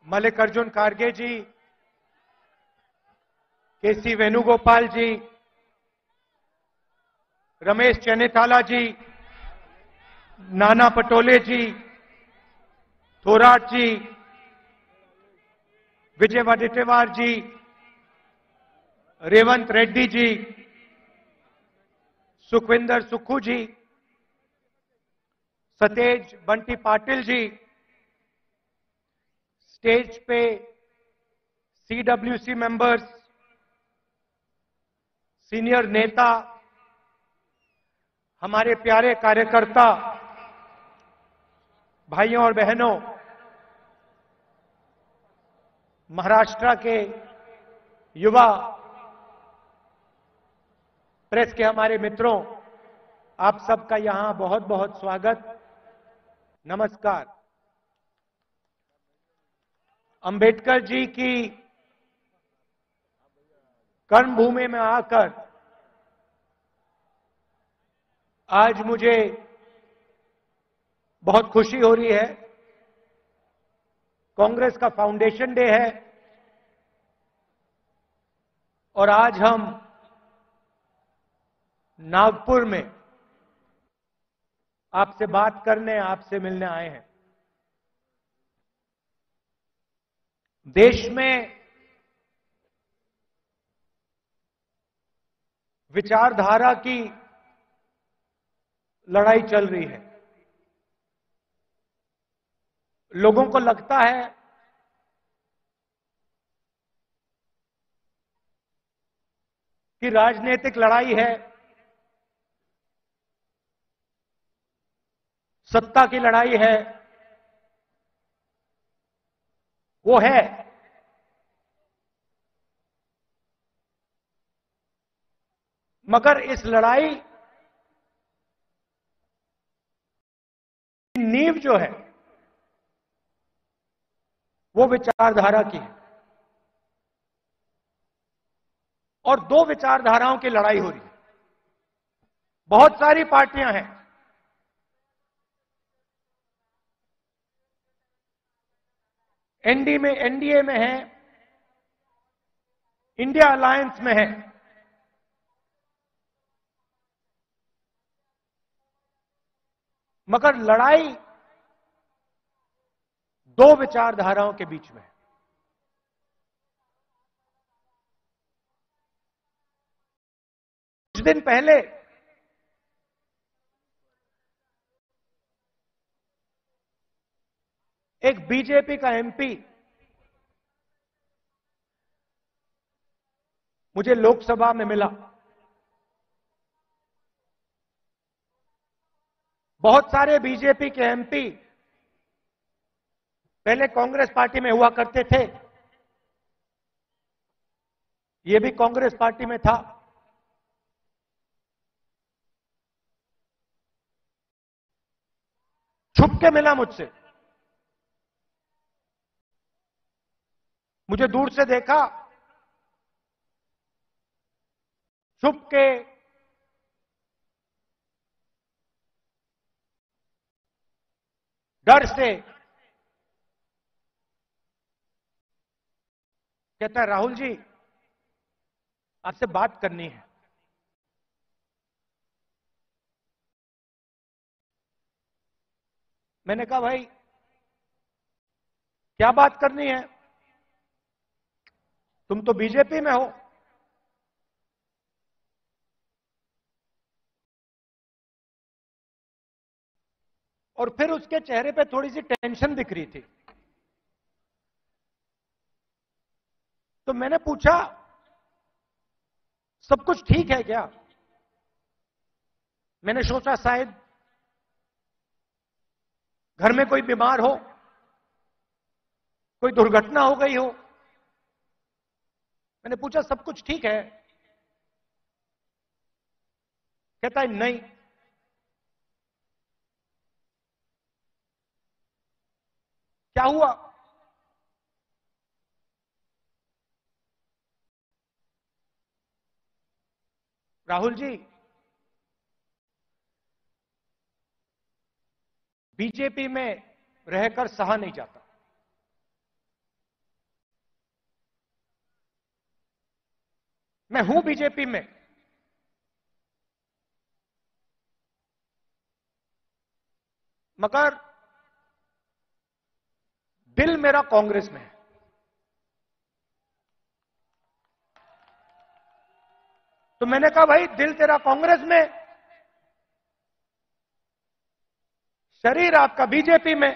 मल्लिकार्जुन खड़गे जी, केसी वेणुगोपाल जी, रमेश चेन्निथाला जी, नाना पटोले जी, थोराट जी, विजय वडेट्टीवार जी, रेवंत रेड्डी जी, सुखविंदर सुक्खू जी, सतेज बंटी पाटिल जी, स्टेज पे CWC members, senior नेता, हमारे प्यारे कार्यकर्ता, भाइयों और बहनों, महाराष्ट्र के युवा प्रेस के हमारे मित्रों, आप सबका यहां बहुत बहुत स्वागत, नमस्कार। अंबेडकर जी की कर्मभूमि में आकर आज मुझे बहुत खुशी हो रही है। कांग्रेस का फाउंडेशन डे है और आज हम नागपुर में आपसे बात करने, आपसे मिलने आए हैं। देश में विचारधारा की लड़ाई चल रही है। लोगों को लगता है कि राजनीतिक लड़ाई है, सत्ता की लड़ाई है, वो है, मगर इस लड़ाई की नींव जो है वो विचारधारा की है और दो विचारधाराओं की लड़ाई हो रही है। बहुत सारी पार्टियां हैं, एनडीए में है, इंडिया अलायंस में है, मगर लड़ाई दो विचारधाराओं के बीच में है। कुछ दिन पहले एक बीजेपी का एमपी मुझे लोकसभा में मिला। बहुत सारे बीजेपी के एमपी पहले कांग्रेस पार्टी में हुआ करते थे, ये भी कांग्रेस पार्टी में था। छुप के मिला मुझसे, मुझे दूर से देखा, छुप के डर से कहता है, राहुल जी आपसे बात करनी है। मैंने कहा भाई क्या बात करनी है, तुम तो बीजेपी में हो। और फिर उसके चेहरे पे थोड़ी सी टेंशन दिख रही थी। तो मैंने पूछा सब कुछ ठीक है क्या? मैंने सोचा शायद घर में कोई बीमार हो, कोई दुर्घटना हो गई हो। मैंने पूछा सब कुछ ठीक है? कहता है नहीं। क्या हुआ? राहुल जी बीजेपी में रहकर सहा नहीं जाता। मैं हूं बीजेपी में, मगर दिल मेरा कांग्रेस में है। तो मैंने कहा भाई दिल तेरा कांग्रेस में, शरीर आपका बीजेपी में।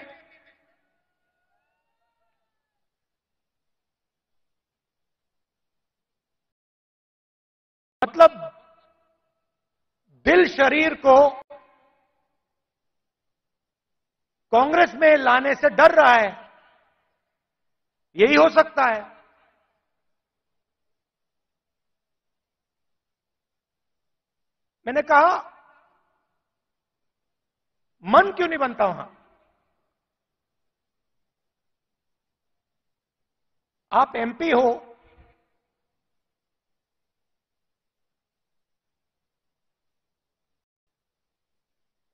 मतलब दिल शरीर को कांग्रेस में लाने से डर रहा है, यही हो सकता है। मैंने कहा मन क्यों नहीं बनता वहां? आप एमपी हो,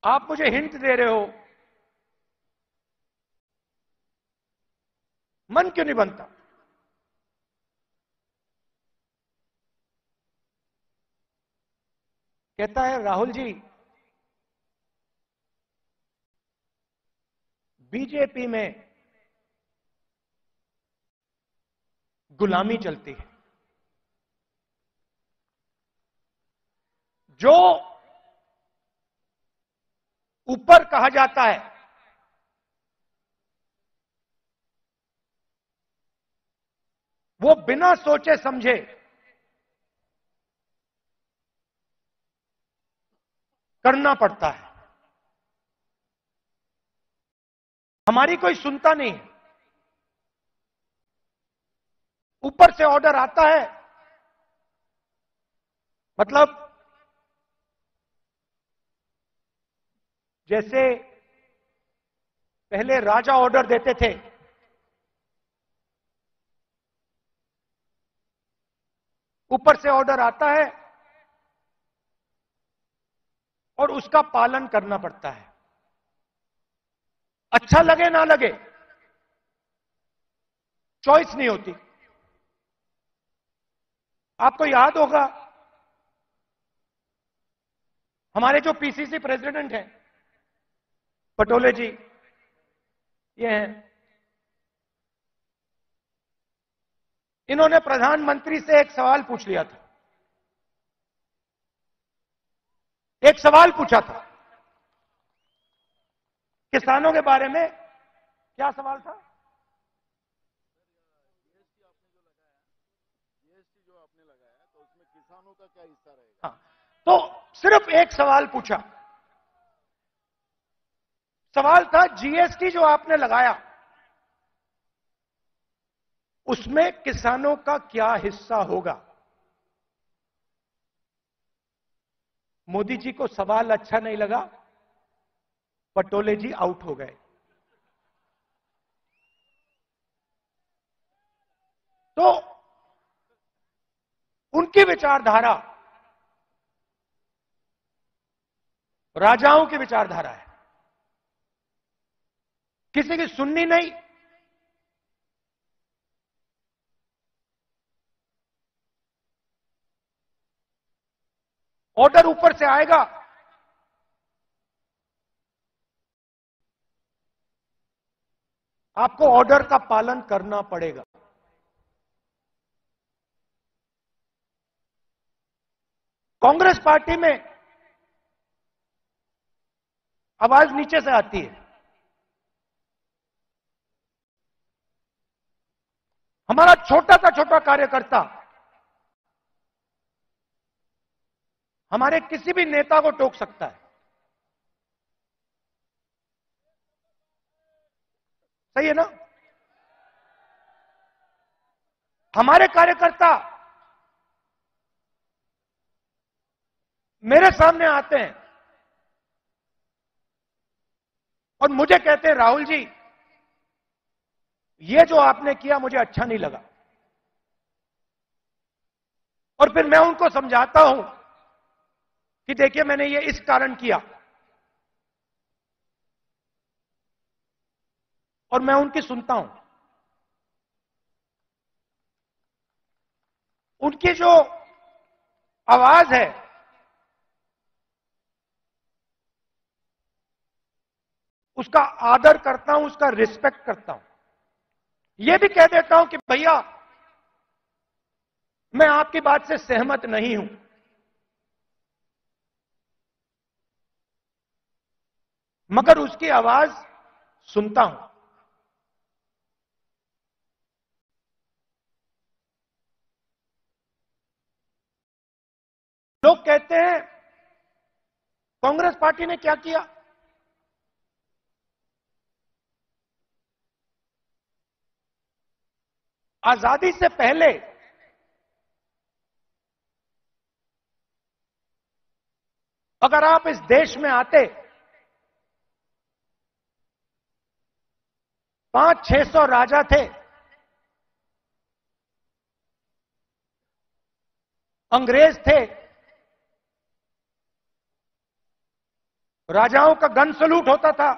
आप मुझे हिंट दे रहे हो, मन क्यों नहीं बनता? कहता है राहुल जी, बीजेपी में गुलामी चलती है। जो ऊपर कहा जाता है वो बिना सोचे समझे करना पड़ता है। हमारी कोई सुनता नहीं है। ऊपर से ऑर्डर आता है, मतलब जैसे पहले राजा ऑर्डर देते थे, ऊपर से ऑर्डर आता है और उसका पालन करना पड़ता है, अच्छा लगे ना लगे, चॉइस नहीं होती। आपको याद होगा हमारे जो पीसीसी प्रेसिडेंट हैं पटोले जी, ये हैं, इन्होंने प्रधानमंत्री से एक सवाल पूछ लिया था। एक सवाल पूछा था किसानों के बारे में। क्या सवाल था? जीएसटी जो आपने लगाया तो उसमें किसानों का क्या हिस्सा रहेगा? हाँ, तो सिर्फ एक सवाल पूछा। सवाल था जीएसटी जो आपने लगाया उसमें किसानों का क्या हिस्सा होगा। मोदी जी को सवाल अच्छा नहीं लगा, पटोले जी आउट हो गए। तो उनकी विचारधारा राजाओं की विचारधारा है, किसी की सुननी नहीं। ऑर्डर ऊपर से आएगा, आपको ऑर्डर का पालन करना पड़ेगा। कांग्रेस पार्टी में आवाज नीचे से आती है। हमारा छोटा सा छोटा कार्यकर्ता हमारे किसी भी नेता को टोक सकता है। सही है ना? हमारे कार्यकर्ता मेरे सामने आते हैं और मुझे कहते हैं राहुल जी ये जो आपने किया मुझे अच्छा नहीं लगा। और फिर मैं उनको समझाता हूं कि देखिए मैंने ये इस कारण किया, और मैं उनकी सुनता हूं। उनकी जो आवाज है, उसका आदर करता हूं, उसका रिस्पेक्ट करता हूं। यह भी कह देता हूं कि भैया मैं आपकी बात से सहमत नहीं हूं, मगर उसकी आवाज सुनता हूं। लोग कहते हैं कांग्रेस पार्टी ने क्या किया। आजादी से पहले अगर आप इस देश में आते, 500-600 राजा थे, अंग्रेज थे, राजाओं का गन सलूट होता था,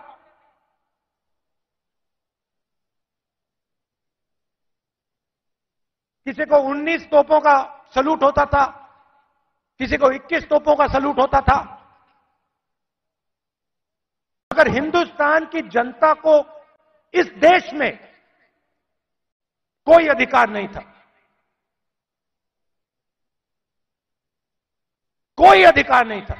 किसी को 19 तोपों का सलूट होता था, किसी को 21 तोपों का सलूट होता था। अगर हिंदुस्तान की जनता को इस देश में कोई अधिकार नहीं था, कोई अधिकार नहीं था,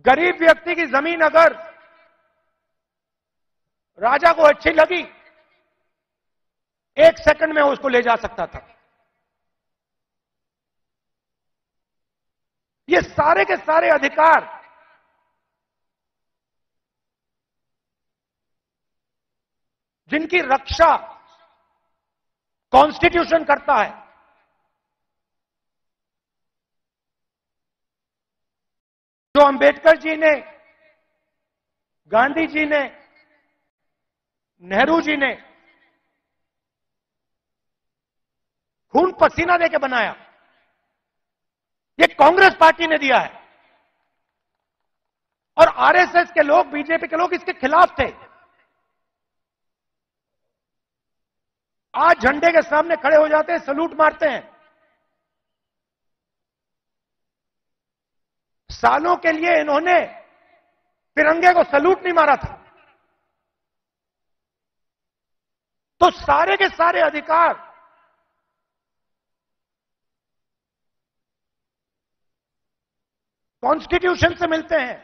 गरीब व्यक्ति की जमीन अगर राजा को अच्छी लगी, 1 सेकंड में उसको ले जा सकता था। ये सारे के सारे अधिकार जिनकी रक्षा कॉन्स्टिट्यूशन करता है, जो अंबेडकर जी ने, गांधी जी ने, नेहरू जी ने खून पसीना देके बनाया, ये कांग्रेस पार्टी ने दिया है। और आरएसएस के लोग, बीजेपी के लोग इसके खिलाफ थे। आज झंडे के सामने खड़े हो जाते हैं, सलूट मारते हैं। सालों के लिए इन्होंने तिरंगे को सलूट नहीं मारा था। तो सारे के सारे अधिकार कॉन्स्टिट्यूशन से मिलते हैं।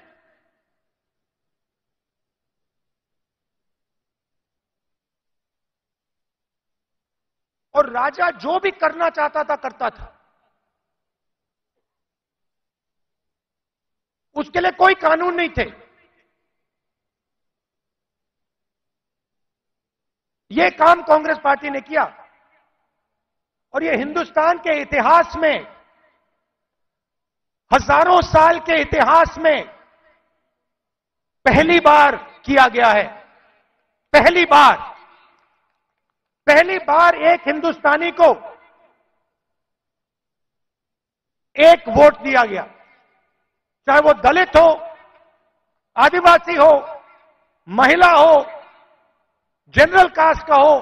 और राजा जो भी करना चाहता था करता था, उसके लिए कोई कानून नहीं थे। यह काम कांग्रेस पार्टी ने किया और यह हिंदुस्तान के इतिहास में, हजारों साल के इतिहास में पहली बार किया गया है। पहली बार एक हिंदुस्तानी को एक वोट दिया गया, चाहे वो दलित हो, आदिवासी हो, महिला हो, जनरल कास्ट का हो,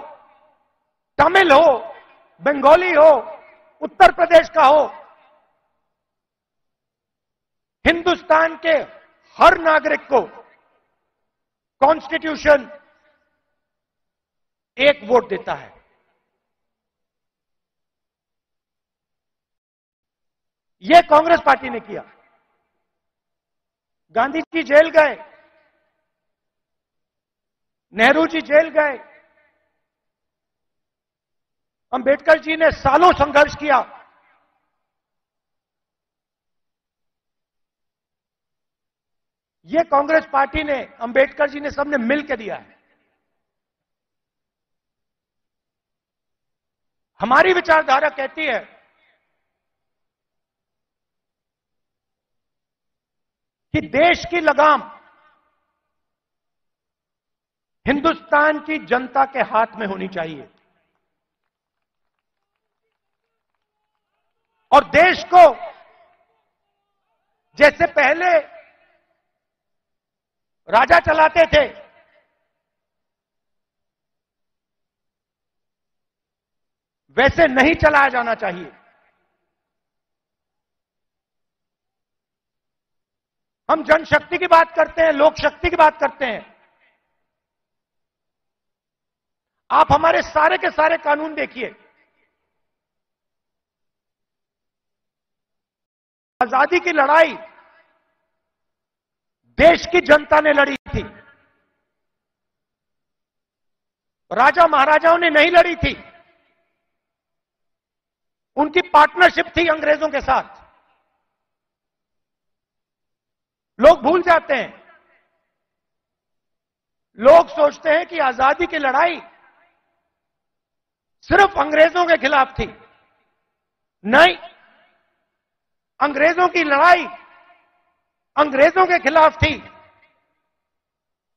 तमिल हो, बंगाली हो, उत्तर प्रदेश का हो। हिंदुस्तान के हर नागरिक को कॉन्स्टिट्यूशन एक वोट देता है। यह कांग्रेस पार्टी ने किया। गांधी जी जेल गए, नेहरू जी जेल गए, अंबेडकर जी ने सालों संघर्ष किया। यह कांग्रेस पार्टी ने, अंबेडकर जी ने, सबने मिलकर दिया है। हमारी विचारधारा कहती है कि देश की लगाम हिंदुस्तान की जनता के हाथ में होनी चाहिए और देश को, जैसे पहले राजा चलाते थे, वैसे नहीं चलाया जाना चाहिए। हम जनशक्ति की बात करते हैं, लोक शक्ति की बात करते हैं। आप हमारे सारे के सारे कानून देखिए। आजादी की लड़ाई देश की जनता ने लड़ी थी, राजा महाराजाओं ने नहीं लड़ी थी। उनकी पार्टनरशिप थी अंग्रेजों के साथ। लोग भूल जाते हैं। लोग सोचते हैं कि आजादी की लड़ाई सिर्फ अंग्रेजों के खिलाफ थी। नहीं, अंग्रेजों की लड़ाई अंग्रेजों के खिलाफ थी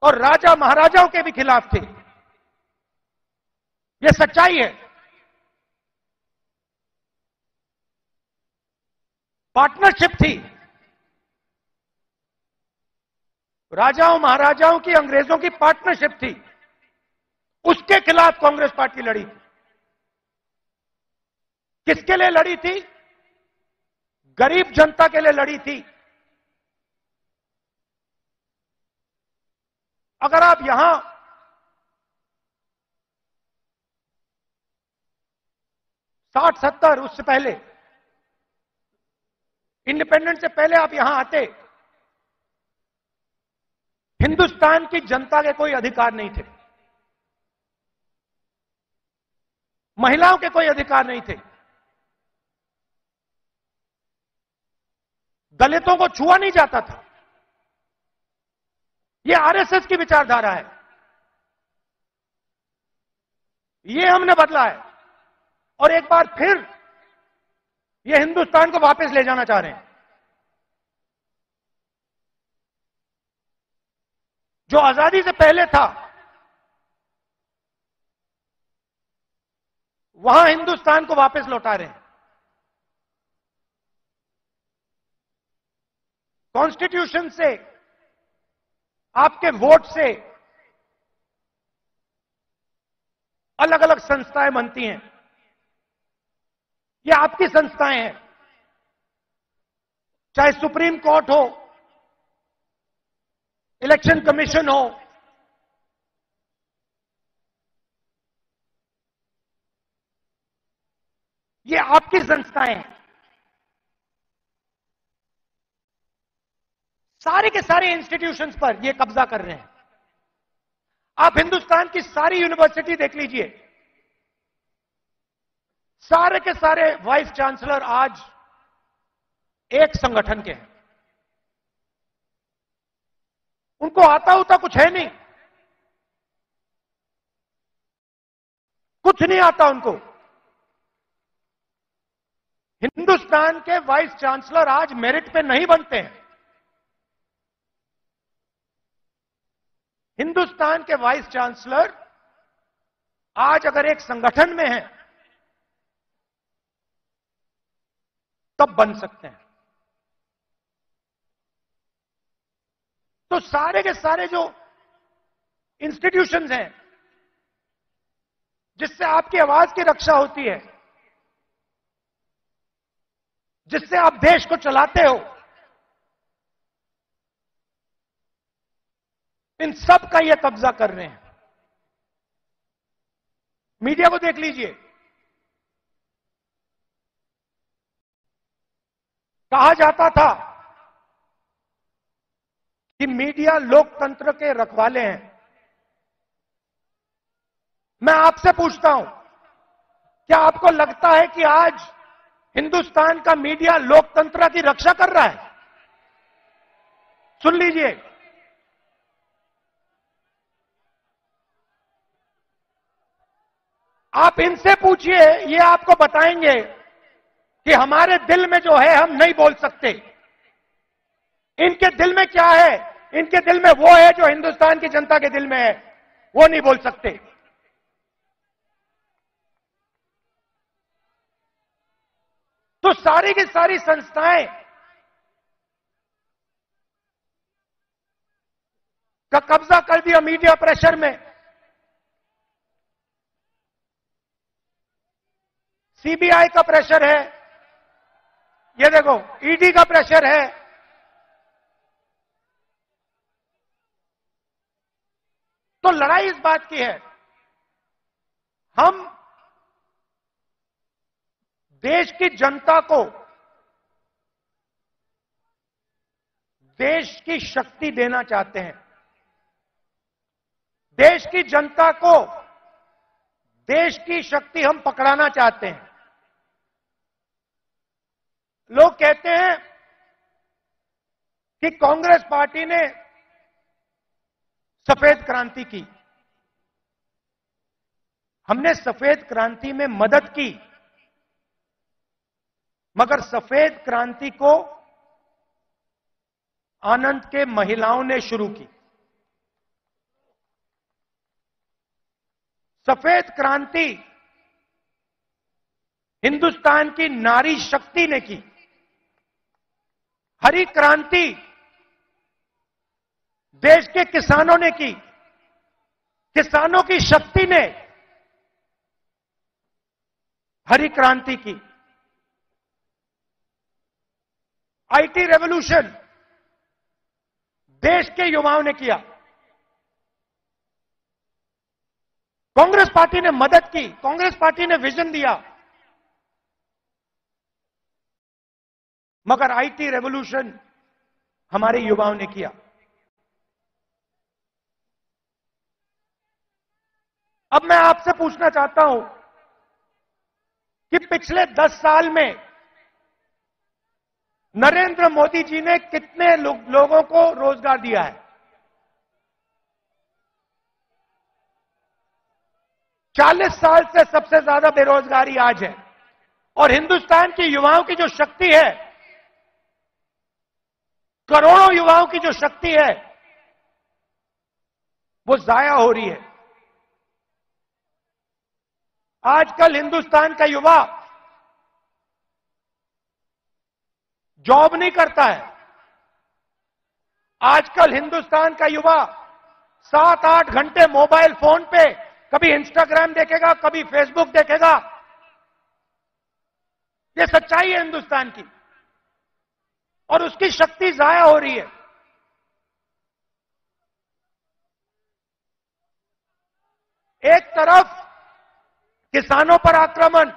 और राजा महाराजाओं के भी खिलाफ थी। यह सच्चाई है। पार्टनरशिप थी। राजाओं महाराजाओं की अंग्रेजों की पार्टनरशिप थी। उसके खिलाफ कांग्रेस पार्टी लड़ी थी। किसके लिए लड़ी थी? गरीब जनता के लिए लड़ी थी। अगर आप यहां 60-70 उससे पहले, इंडिपेंडेंस से पहले आप यहां आते, हिंदुस्तान की जनता के कोई अधिकार नहीं थे। महिलाओं के कोई अधिकार नहीं थे। दलितों को छुआ नहीं जाता था। यह आरएसएस की विचारधारा है। यह हमने बदला है और एक बार फिर यह हिंदुस्तान को वापस ले जाना चाह रहे हैं। जो आजादी से पहले था वहां हिंदुस्तान को वापस लौटा रहे हैं। कॉन्स्टिट्यूशन से, आपके वोट से अलग अलग संस्थाएं बनती हैं। ये आपकी संस्थाएं हैं। चाहे सुप्रीम कोर्ट हो, इलेक्शन कमीशन हो, ये आपकी संस्थाएं हैं। सारे के सारे इंस्टीट्यूशंस पर ये कब्जा कर रहे हैं। आप हिंदुस्तान की सारी यूनिवर्सिटी देख लीजिए। सारे के सारे वाइस चांसलर आज एक संगठन के हैं। उनको आता होता कुछ है नहीं, कुछ नहीं आता उनको। हिंदुस्तान के वाइस चांसलर आज मेरिट पे नहीं बनते हैं। हिंदुस्तान के वाइस चांसलर आज अगर एक संगठन में हैं तब बन सकते हैं। तो सारे के सारे जो इंस्टीट्यूशंस हैं जिससे आपकी आवाज की रक्षा होती है, जिससे आप देश को चलाते हो, इन सब का ये कब्जा कर रहे हैं। मीडिया को देख लीजिए। कहा जाता था कि मीडिया लोकतंत्र के रखवाले हैं। मैं आपसे पूछता हूं, क्या आपको लगता है कि आज हिंदुस्तान का मीडिया लोकतंत्र की रक्षा कर रहा है? सुन लीजिए, आप इनसे पूछिए, ये आपको बताएंगे कि हमारे दिल में जो है हम नहीं बोल सकते। इनके दिल में क्या है? इनके दिल में वो है जो हिंदुस्तान की जनता के दिल में है, वो नहीं बोल सकते। तो सारी की सारी संस्थाएं का कब्जा कर दिया मीडिया प्रेशर में। सीबीआई का प्रेशर है, ये देखो ईडी का प्रेशर है। तो लड़ाई इस बात की है, हम देश की जनता को देश की शक्ति देना चाहते हैं। देश की जनता को देश की शक्ति हम पकड़ाना चाहते हैं। लोग कहते हैं कि कांग्रेस पार्टी ने सफेद क्रांति की। हमने सफेद क्रांति में मदद की, मगर सफेद क्रांति को आनंद के महिलाओं ने शुरू की। सफेद क्रांति हिंदुस्तान की नारी शक्ति ने की। हरी क्रांति देश के किसानों ने की। किसानों की शक्ति ने हरी क्रांति की। आईटी रेवोल्यूशन देश के युवाओं ने किया। कांग्रेस पार्टी ने मदद की, कांग्रेस पार्टी ने विजन दिया, मगर आईटी रेवोल्यूशन हमारे युवाओं ने किया। अब मैं आपसे पूछना चाहता हूं कि पिछले 10 साल में नरेंद्र मोदी जी ने कितने लोगों को रोजगार दिया है? 40 साल से सबसे ज्यादा बेरोजगारी आज है। और हिंदुस्तान के युवाओं की जो शक्ति है, करोड़ों युवाओं की जो शक्ति है, वो जाया हो रही है। आजकल हिंदुस्तान का युवा जॉब नहीं करता है। आजकल हिंदुस्तान का युवा 7-8 घंटे मोबाइल फोन पे कभी इंस्टाग्राम देखेगा, कभी फेसबुक देखेगा। ये सच्चाई है हिंदुस्तान की, और उसकी शक्ति जाया हो रही है। एक तरफ किसानों पर आक्रमण,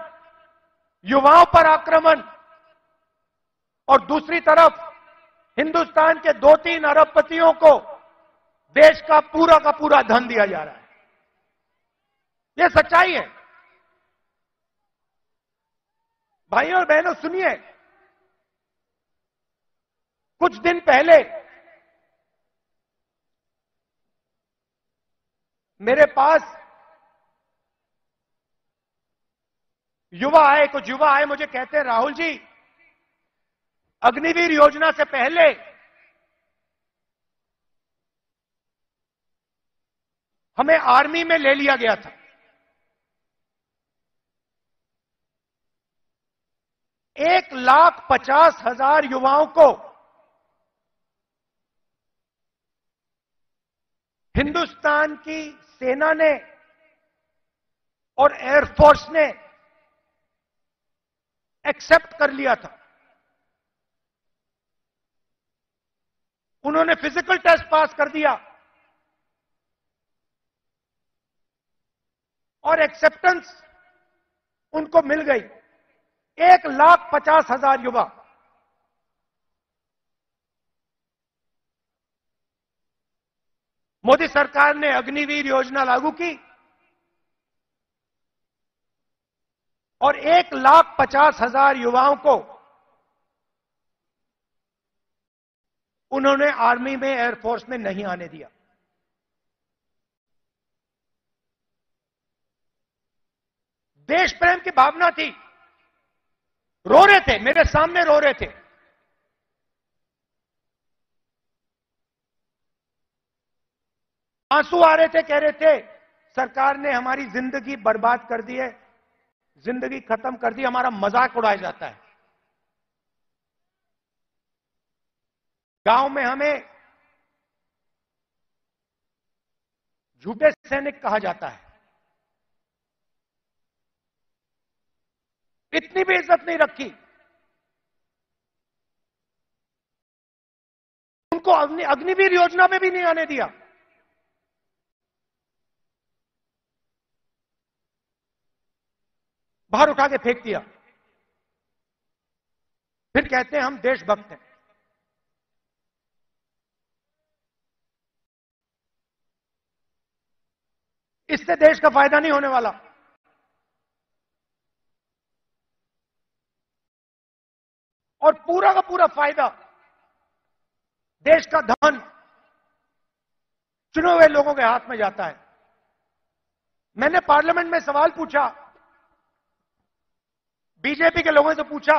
युवाओं पर आक्रमण, और दूसरी तरफ हिंदुस्तान के 2-3 अरबपतियों को देश का पूरा धन दिया जा रहा है। यह सच्चाई है। भाइयों और बहनों सुनिए, कुछ दिन पहले मेरे पास कुछ युवा आए, मुझे कहते हैं राहुल जी, अग्निवीर योजना से पहले हमें आर्मी में ले लिया गया था। एक 1,50,000 युवाओं को हिंदुस्तान की सेना ने और एयरफोर्स ने एक्सेप्ट कर लिया था। उन्होंने फिजिकल टेस्ट पास कर दिया और एक्सेप्टेंस उनको मिल गई। 1,50,000 युवा। मोदी सरकार ने अग्निवीर योजना लागू की और 1,50,000 युवाओं को उन्होंने आर्मी में, एयरफोर्स में नहीं आने दिया। देश प्रेम की भावना थी। रो रहे थे, मेरे सामने रो रहे थे। आंसू आ रहे थे, कह रहे थे सरकार ने हमारी जिंदगी बर्बाद कर दी है, जिंदगी खत्म कर दी, हमारा मजाक उड़ाया जाता है। गांव में हमें झूठे सैनिक कहा जाता है। इतनी भी इज्जत नहीं रखी। उनको अग्निवीर योजना में भी नहीं आने दिया। बाहर उठा के फेंक दिया। फिर कहते हैं हम देशभक्त हैं। इससे देश का फायदा नहीं होने वाला। और पूरा का पूरा फायदा, देश का धन चुने हुए लोगों के हाथ में जाता है। मैंने पार्लियामेंट में सवाल पूछा, बीजेपी के लोगों से पूछा,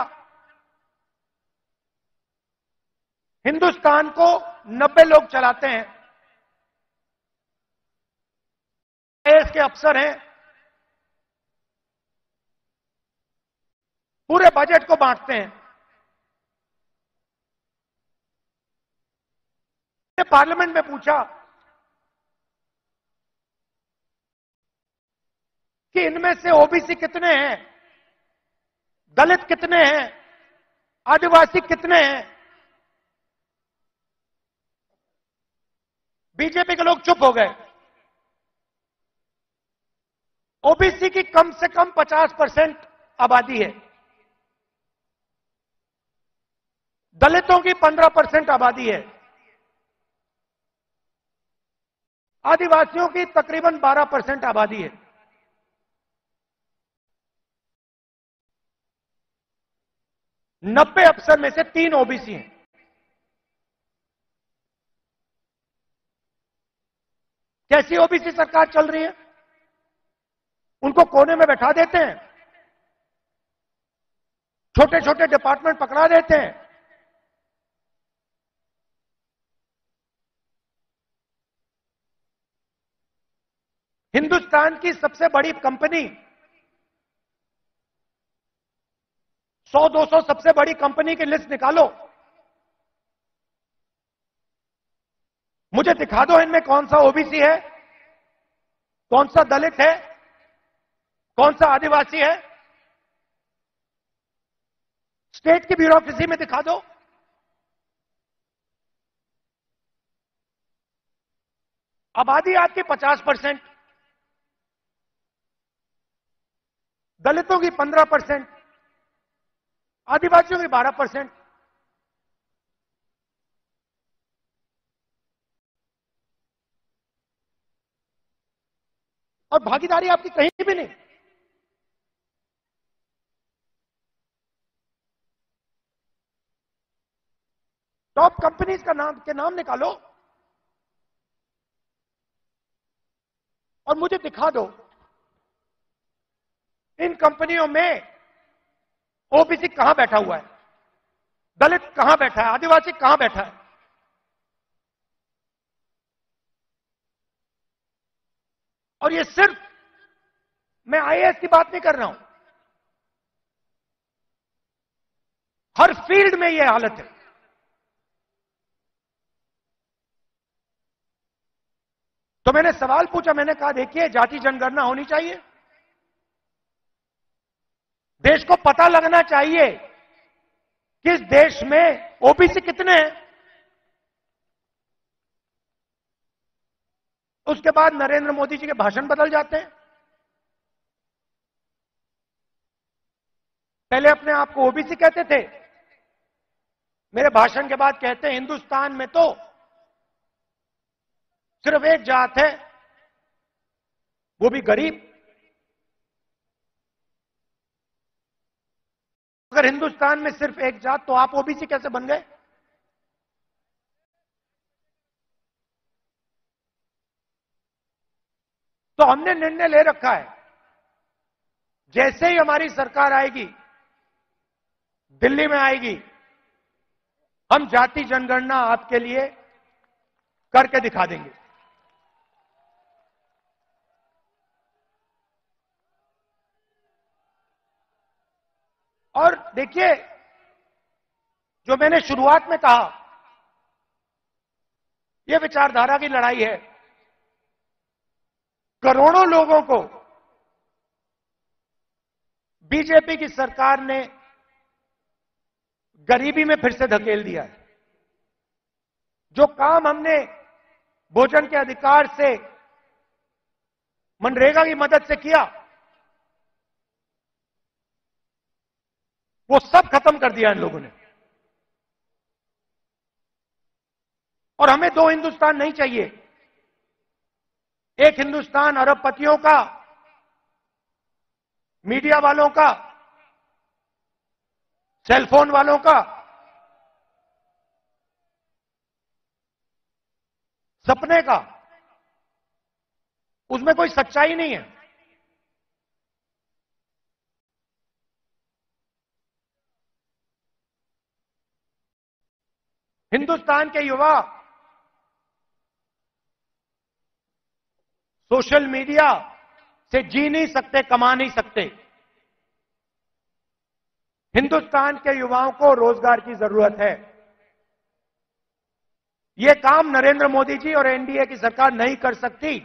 हिंदुस्तान को 90 लोग चलाते हैं, आईएएस के अफसर हैं, पूरे बजट को बांटते हैं। मैंने पार्लियामेंट में पूछा कि इनमें से ओबीसी कितने हैं, दलित कितने हैं, आदिवासी कितने हैं। बीजेपी के लोग चुप हो गए। ओबीसी की कम से कम 50% आबादी है, दलितों की 15% आबादी है, आदिवासियों की तकरीबन 12% आबादी है। नब्बे अफसर में से 3 ओबीसी हैं। कैसी ओबीसी सरकार चल रही है? उनको कोने में बैठा देते हैं, छोटे छोटे डिपार्टमेंट पकड़ा देते हैं, हिंदुस्तान की सबसे बड़ी कंपनी, 100-200 सबसे बड़ी कंपनी की लिस्ट निकालो, मुझे दिखा दो इनमें कौन सा ओबीसी है, कौन सा दलित है, कौन सा आदिवासी है। स्टेट की ब्यूरोक्रेसी में दिखा दो। आबादी आपकी 50%, दलितों की 15%, आदिवासियों की 12%। और भागीदारी आपकी कहीं भी नहीं। टॉप कंपनीज का नाम निकालो और मुझे दिखा दो इन कंपनियों में ओबीसी कहां बैठा हुआ है, दलित कहां बैठा है, आदिवासी कहां बैठा है। और ये सिर्फ, मैं आईएएस की बात नहीं कर रहा हूं, हर फील्ड में यह हालत है। तो मैंने सवाल पूछा, मैंने कहा देखिए जाति जनगणना होनी चाहिए, देश को पता लगना चाहिए कि इस देश में ओबीसी कितने हैं। उसके बाद नरेंद्र मोदी जी के भाषण बदल जाते हैं। पहले अपने आप को ओबीसी कहते थे, मेरे भाषण के बाद कहते हैं हिंदुस्तान में तो सिर्फ एक जात है, वो भी गरीब। अगर हिंदुस्तान में सिर्फ एक जात, तो आप ओबीसी कैसे बन गए? तो हमने निर्णय ले रखा है, जैसे ही हमारी सरकार आएगी, दिल्ली में आएगी, हम जाति जनगणना आपके लिए करके दिखा देंगे। और देखिए, जो मैंने शुरुआत में कहा, यह विचारधारा की लड़ाई है। करोड़ों लोगों को बीजेपी की सरकार ने गरीबी में फिर से धकेल दिया है। जो काम हमने भोजन के अधिकार से, मनरेगा की मदद से किया, वो सब खत्म कर दिया इन लोगों ने। और हमें दो हिंदुस्तान नहीं चाहिए। एक हिंदुस्तान अरबपतियों का, मीडिया वालों का, सेलफोन वालों का, सपने का, उसमें कोई सच्चाई नहीं है। हिंदुस्तान के युवा सोशल मीडिया से जी नहीं सकते, कमा नहीं सकते। हिंदुस्तान के युवाओं को रोजगार की जरूरत है। यह काम नरेंद्र मोदी जी और एनडीए की सरकार नहीं कर सकती।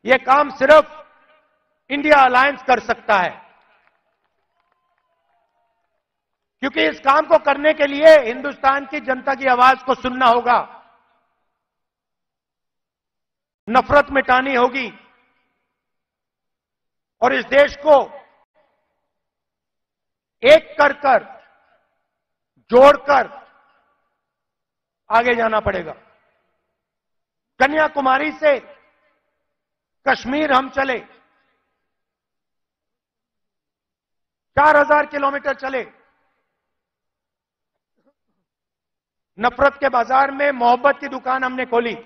यह काम सिर्फ इंडिया अलायंस कर सकता है, क्योंकि इस काम को करने के लिए हिंदुस्तान की जनता की आवाज को सुनना होगा, नफरत मिटानी होगी और इस देश को एक कर जोड़कर आगे जाना पड़ेगा। कन्याकुमारी से कश्मीर हम चले, 4000 किलोमीटर चले, नफरत के बाजार में मोहब्बत की दुकान हमने खोली।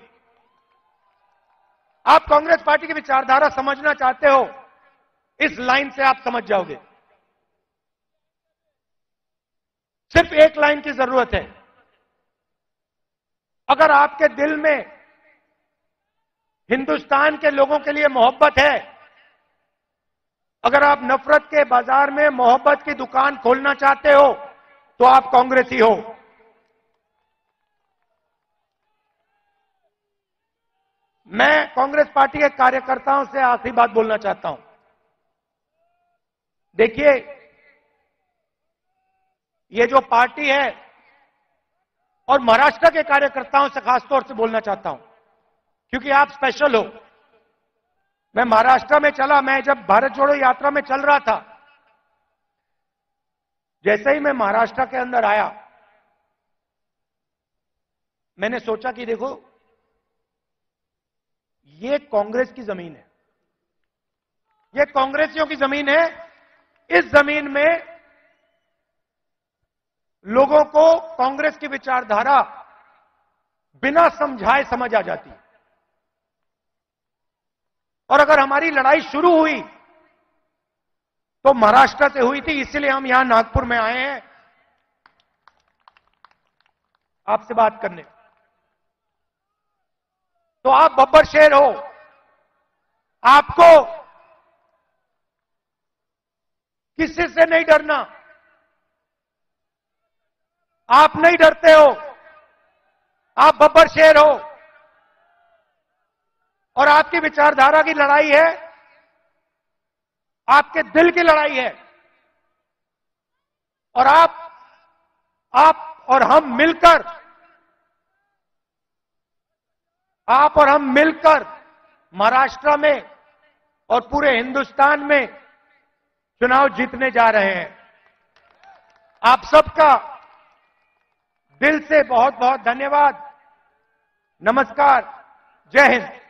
आप कांग्रेस पार्टी की विचारधारा समझना चाहते हो, इस लाइन से आप समझ जाओगे। सिर्फ एक लाइन की जरूरत है। अगर आपके दिल में हिंदुस्तान के लोगों के लिए मोहब्बत है, अगर आप नफरत के बाजार में मोहब्बत की दुकान खोलना चाहते हो, तो आप कांग्रेसी हो। मैं कांग्रेस पार्टी के कार्यकर्ताओं से आखिरी बात बोलना चाहता हूं। देखिए, ये जो पार्टी है, और महाराष्ट्र के कार्यकर्ताओं से खासतौर से बोलना चाहता हूं, क्योंकि आप स्पेशल हो। मैं महाराष्ट्र में चला, मैं जब भारत जोड़ो यात्रा में चल रहा था, जैसे ही मैं महाराष्ट्र के अंदर आया, मैंने सोचा कि देखो, ये कांग्रेस की जमीन है, ये कांग्रेसियों की जमीन है। इस जमीन में लोगों को कांग्रेस की विचारधारा बिना समझाए समझ आ जाती है। और अगर हमारी लड़ाई शुरू हुई तो महाराष्ट्र से हुई थी, इसलिए हम यहां नागपुर में आए हैं आपसे बात करने। तो आप बब्बर शेर हो, आपको किसी से नहीं डरना। आप नहीं डरते हो, आप बब्बर शेर हो, और आपकी विचारधारा की लड़ाई है, आपके दिल की लड़ाई है। और आप और हम मिलकर, आप और हम मिलकर महाराष्ट्र में और पूरे हिंदुस्तान में चुनाव जीतने जा रहे हैं। आप सबका दिल से बहुत बहुत धन्यवाद। नमस्कार, जय हिंद।